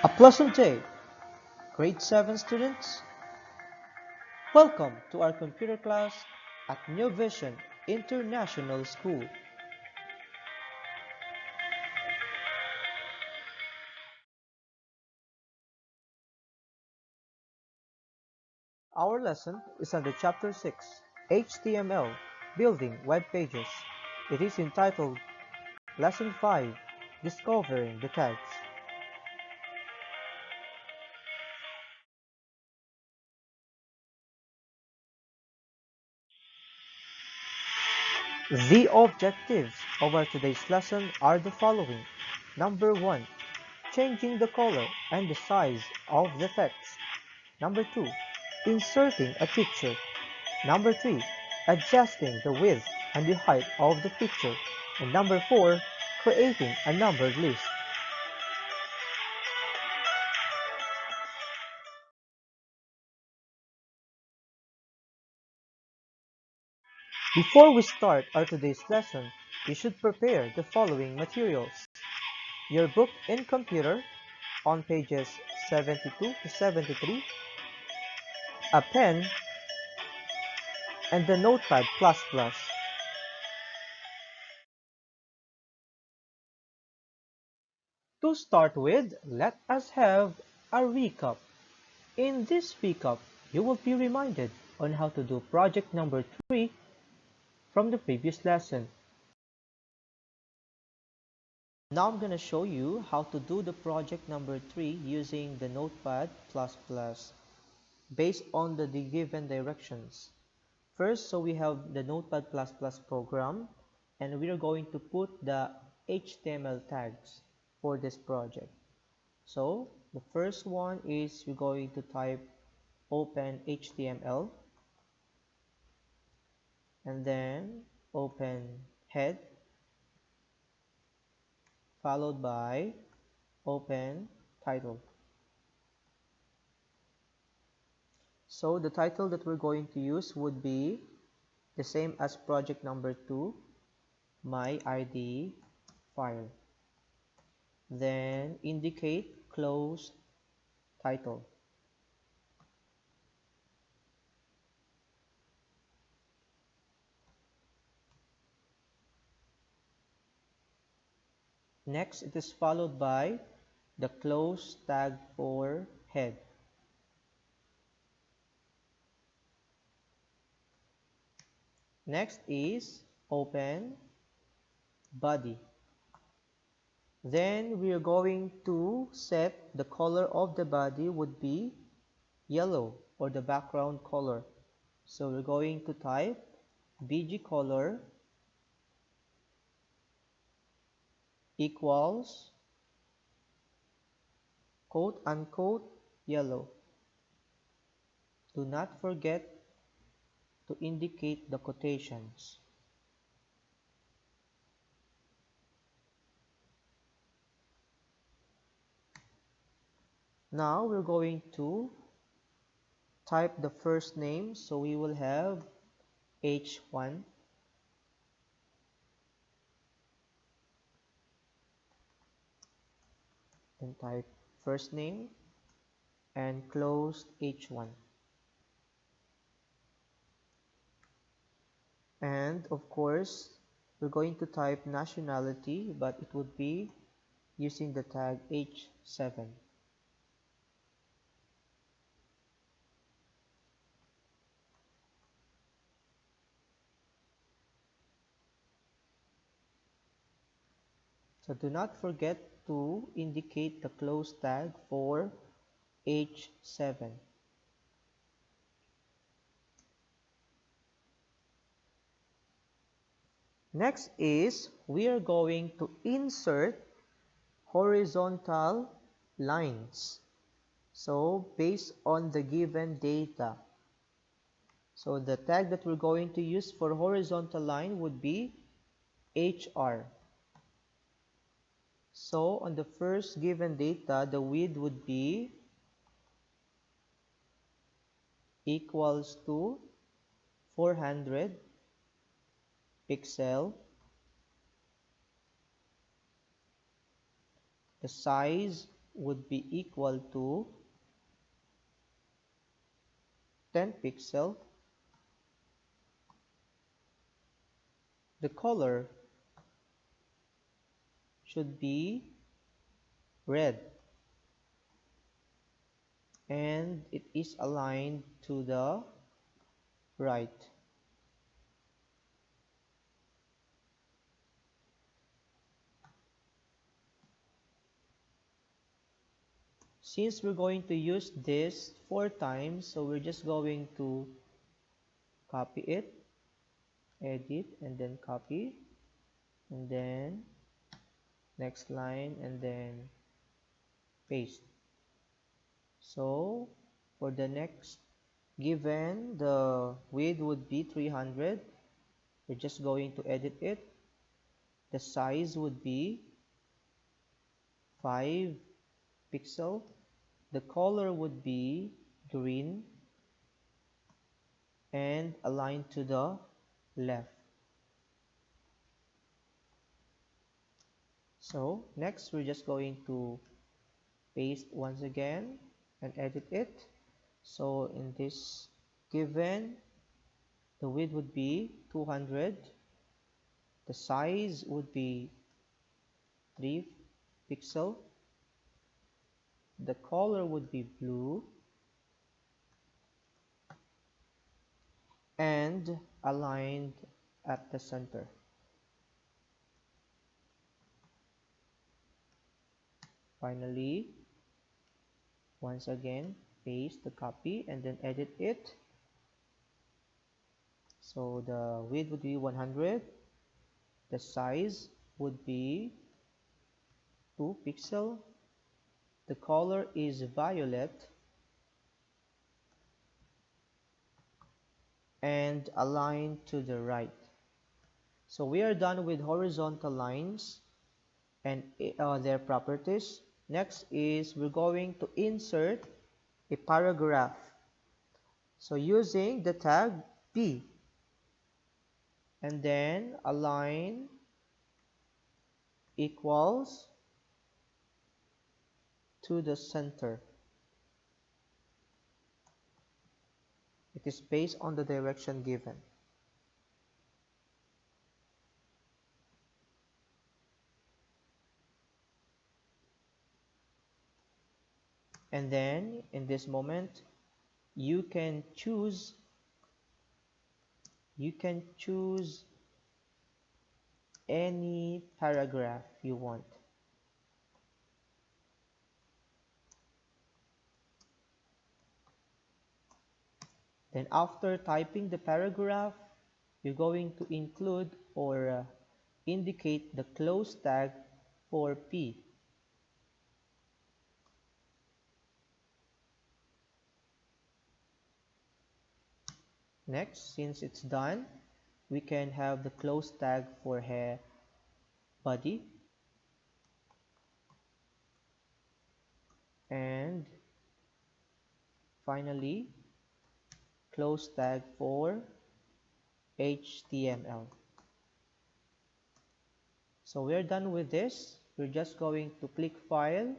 A pleasant day, grade 7 students. Welcome to our computer class at New Vision International School. Our lesson is under Chapter 6, HTML, Building Web Pages. It is entitled Lesson 5, Discovering the Tags. The objectives of our today's lesson are the following. Number 1. Changing the color and the size of the text. Number 2. Inserting a picture. Number 3. Adjusting the width and the height of the picture. And number 4. Creating a numbered list. Before we start our today's lesson, you should prepare the following materials. Your book in computer on pages 72 to 73, a pen, and the Notepad++. To start with, let us have a recap. In this recap, you will be reminded on how to do project number 3 from the previous lesson. Now I'm going to show you how to do the project number 3 using the Notepad++ based on the given directions. First, so we have the Notepad++ program, and we are going to put the HTML tags for this project. So the first one is we're going to type open HTML and then open head followed by open title. So the title that we're going to use would be the same as project number 2, my ID file. Then indicate closed title. Next, it is followed by the close tag for head. Next is open body. Then we are going to set the color of the body would be yellow or the background color. So we're going to type bg color equals quote unquote yellow. Do not forget to indicate the quotations. Now we're going to type the first name, so we will have H1. Then type first name and close H1. And of course, we're going to type nationality, but it would be using the tag H7. So do not forget to indicate the close tag for H7. Next is we are going to insert horizontal lines. So based on the given data. So the tag that we're going to use for horizontal line would be HR. So on the first given data, the width would be equals to 400 pixel. The size would be equal to 10 pixel. The color should be red, and it is aligned to the right. Since we're going to use this 4 times, so we're just going to copy it, edit, and then copy, and then next line, and then paste. So for the next given, the width would be 300. We're just going to edit it. The size would be 5 pixel. The color would be green and aligned to the left. So next we're just going to paste once again and edit it. So in this given, the width would be 200. The size would be 3 pixel. The color would be blue and aligned at the center. Finally, once again, paste the copy and then edit it. So the width would be 100. The size would be 2 pixel. The color is violet and aligned to the right. So we are done with horizontal lines and their properties. Next is we're going to insert a paragraph. So using the tag P, and then align equals to the center. It is based on the direction given. And then in this moment, you can choose any paragraph you want. Then after typing the paragraph, you're going to include or indicate the close tag for P. Next, since it's done, we can have the close tag for hair body, and finally close tag for HTML. So we're done with this. We're just going to click File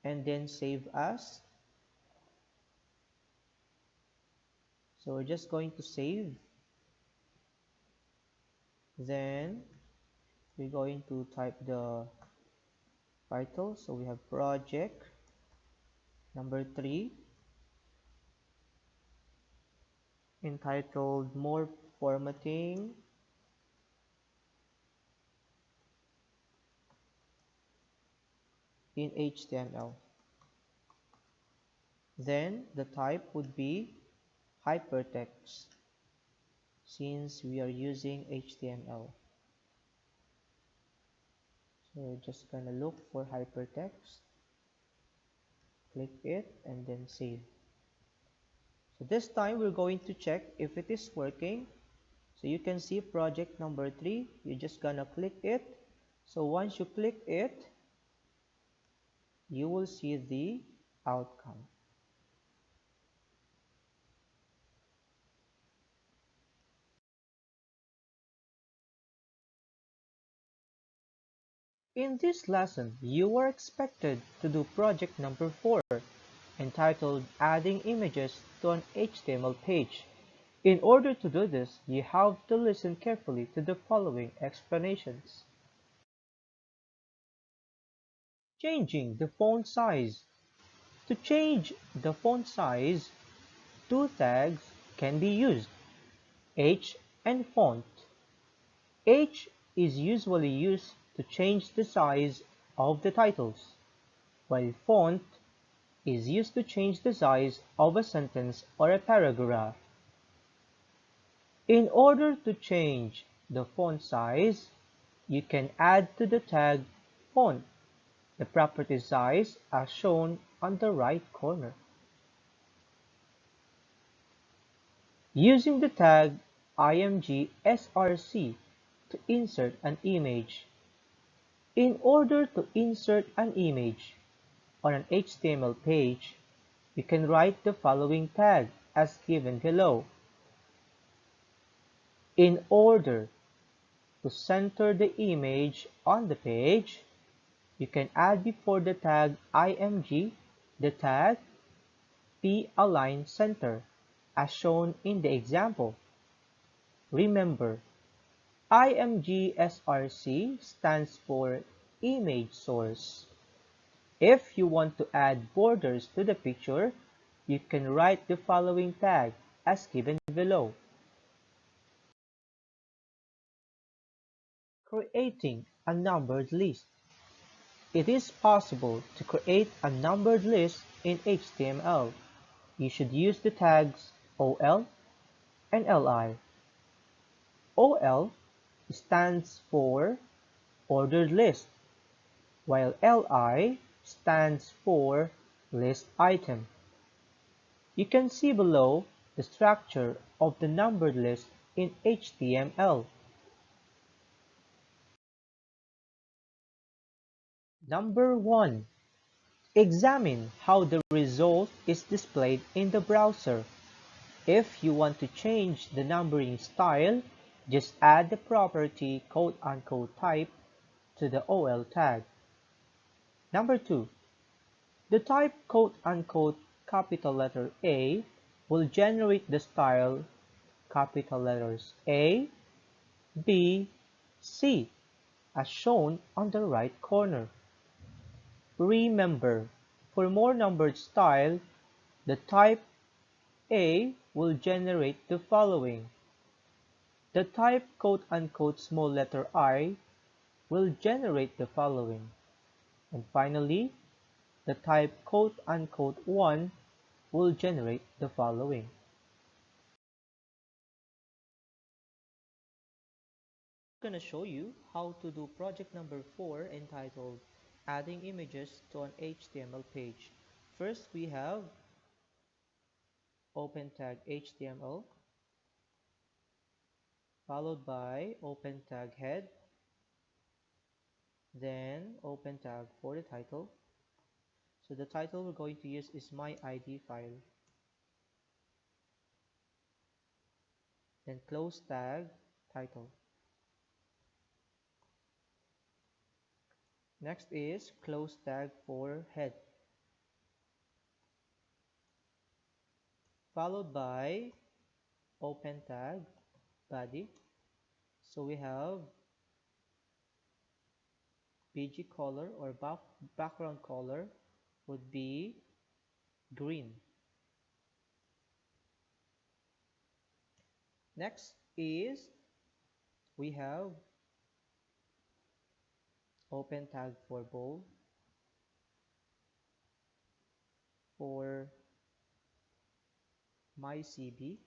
and then Save As. So we're just going to save. Then we're going to type the title. So we have project number 3 entitled More Formatting in HTML. Then the type would be hypertext since we are using HTML. So we're just gonna look for hypertext, click it, and then save. So this time we're going to check if it is working. So you can see project number 3, you're just gonna click it. So once you click it, you will see the outcome. In this lesson, you are expected to do project number 4, entitled Adding Images to an HTML Page. In order to do this, you have to listen carefully to the following explanations. Changing the font size. To change the font size, two tags can be used, H and font. H is usually used to change the size of the titles, while font is used to change the size of a sentence or a paragraph. In order to change the font size, you can add to the tag font the property size as shown on the right corner. Using the tag imgsrc to insert an image. In order to insert an image on an HTML page, you can write the following tag as given below. In order to center the image on the page, you can add before the tag img the tag p-align center as shown in the example. Remember, imgsrc stands for image source. If you want to add borders to the picture, you can write the following tag as given below. Creating a numbered list. It is possible to create a numbered list in HTML. You should use the tags OL and LI. OL stands for ordered list, while LI stands for list item. You can see below the structure of the numbered list in HTML. Number 1. Examine how the result is displayed in the browser. If you want to change the numbering style, just add the property "type" to the OL tag. Number 2. The type capital letter A will generate the style capital letters A, B, C as shown on the right corner. Remember, for more numbered style, the type A will generate the following. The type small letter I will generate the following. And finally, the type "1" will generate the following. I'm going to show you how to do project number 4 entitled Adding Images to an HTML Page. First, we have open tag HTML, followed by open tag head, then open tag for the title. So the title we're going to use is my ID file. Then close tag title. Next is close tag for head, followed by open tag body. So we have BG color or background color would be green. Next is we have open tag for bold, for my CB,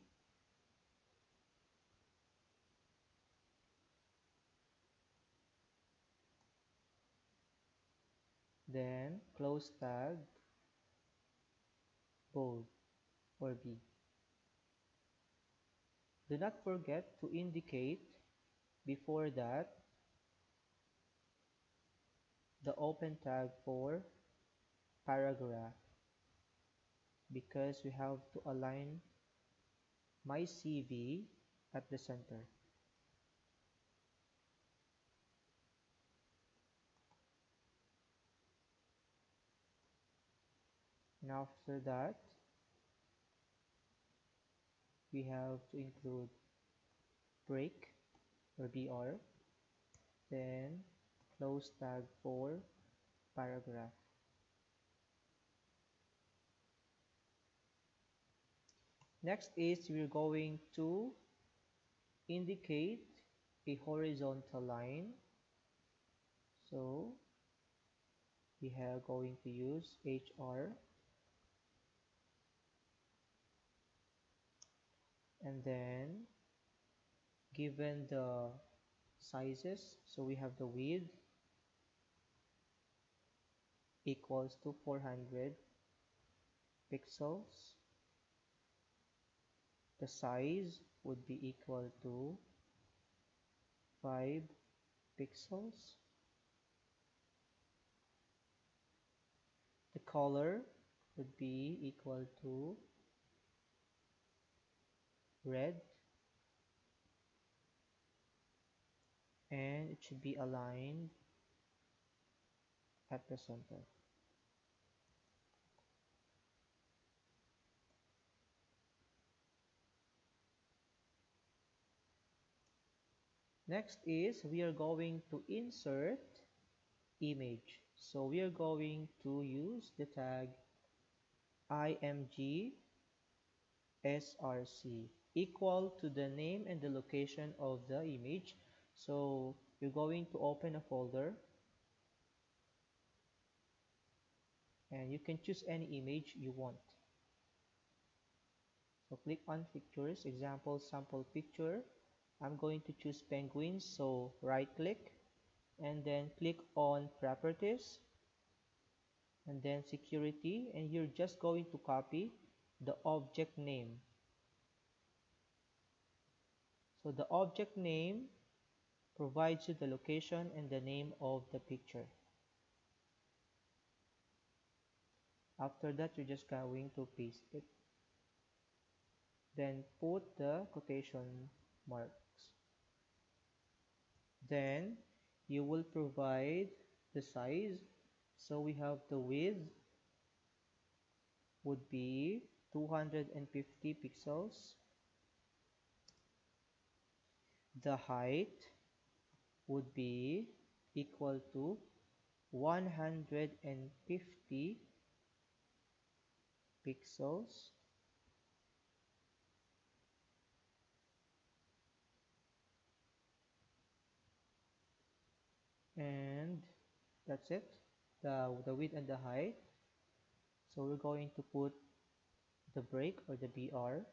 then close tag bold or B. Do not forget to indicate before that the open tag for paragraph, because we have to align my CV at the center. after that, we have to include break or BR, then close tag for paragraph. Next is we're going to indicate a horizontal line. So we are going to use HR, and then given the sizes, so we have the width equals to 400 pixels, the size would be equal to 5 pixels, the color would be equal to red, and it should be aligned at the center. Next is we are going to insert image. So we are going to use the tag img src equal to the name and the location of the image. So you're going to open a folder and you can choose any image you want. So click on pictures, example sample picture. I'm going to choose penguins, so right click and then click on properties and then security, and you're just going to copy the object name. So the object name provides you the location and the name of the picture. After that, you're just going to paste it. Then put the quotation marks. Then you will provide the size. So we have the width would be 250 pixels. The height would be equal to 150 pixels. And that's it, the width and the height. So we're going to put the break or the BR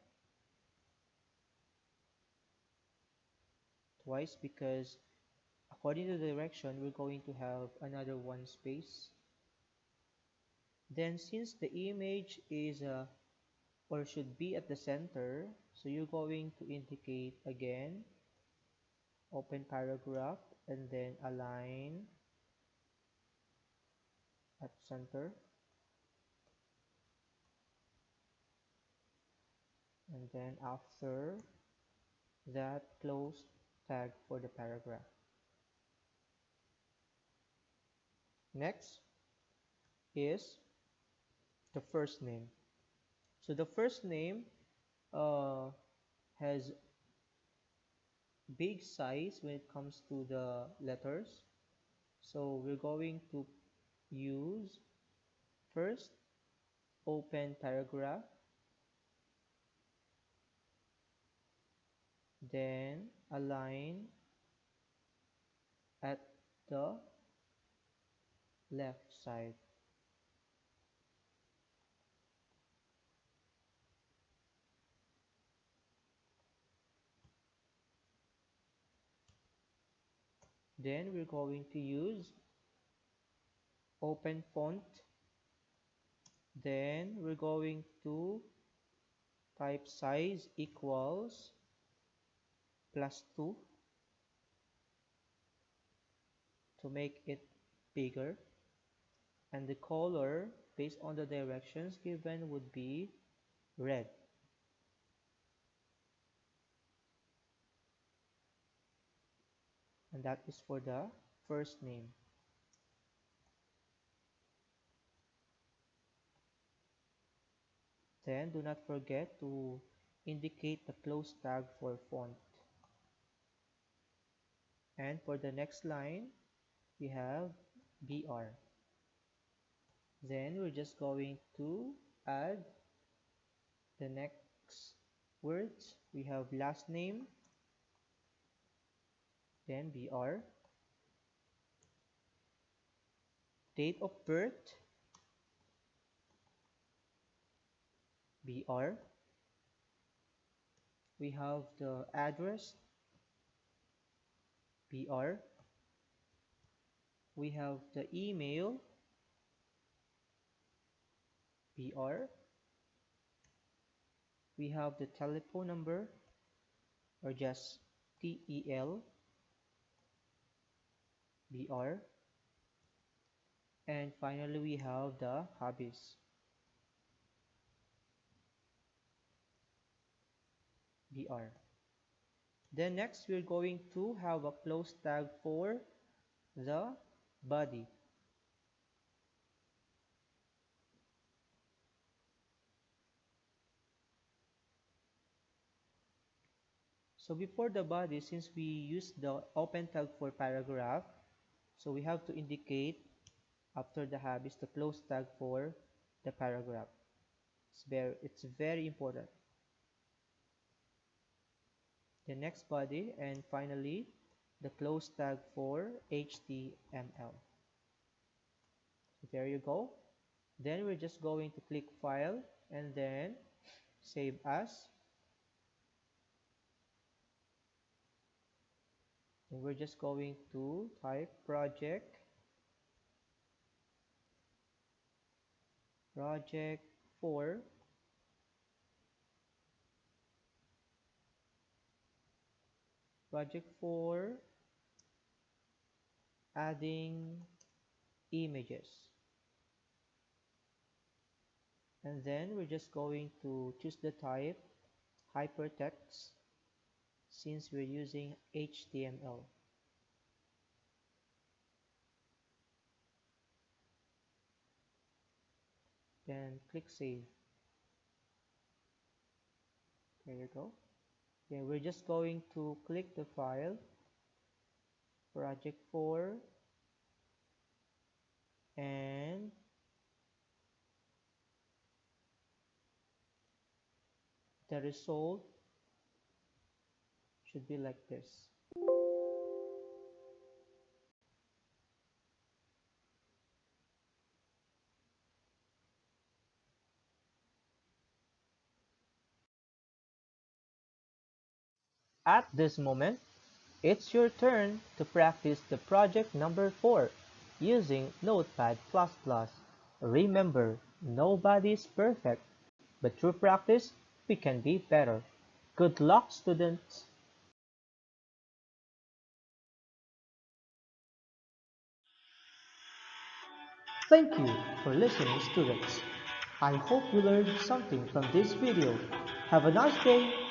twice because according to the direction we're going to have another one space. Then since the image is or should be at the center, so you're going to indicate again open paragraph and then align at center, and then after that close tag for the paragraph. Next is the first name. So the first name has big size when it comes to the letters. So we're going to use first open paragraph, then align at the left side. Then we're going to use open font. Then we're going to type size equals +2 to make it bigger, and the color based on the directions given would be red. And that is for the first name. Then do not forget to indicate the close tag for font. And for the next line, we have BR. Then we're just going to add the next words. We have last name, then BR, date of birth, BR. We have the address, BR. We have the email, BR. We have the telephone number, or just TEL, BR. And finally, we have the hobbies, BR. Then next, we're going to have a close tag for the body. So before the body, since we use the open tag for paragraph, so we have to indicate after the hobbies the close tag for the paragraph. It's very important. The next body, and finally the close tag for HTML. So there you go. Then we're just going to click File and then Save As. And we're just going to type project 4 adding images. And then we're just going to choose the type hypertext since we're using HTML. Then click Save. There you go. Then we're just going to click the file project 4 and the result should be like this. At this moment, it's your turn to practice the project number 4 using Notepad++. Remember, nobody's perfect, but through practice, we can be better. Good luck, students! Thank you for listening, students. I hope you learned something from this video. Have a nice day!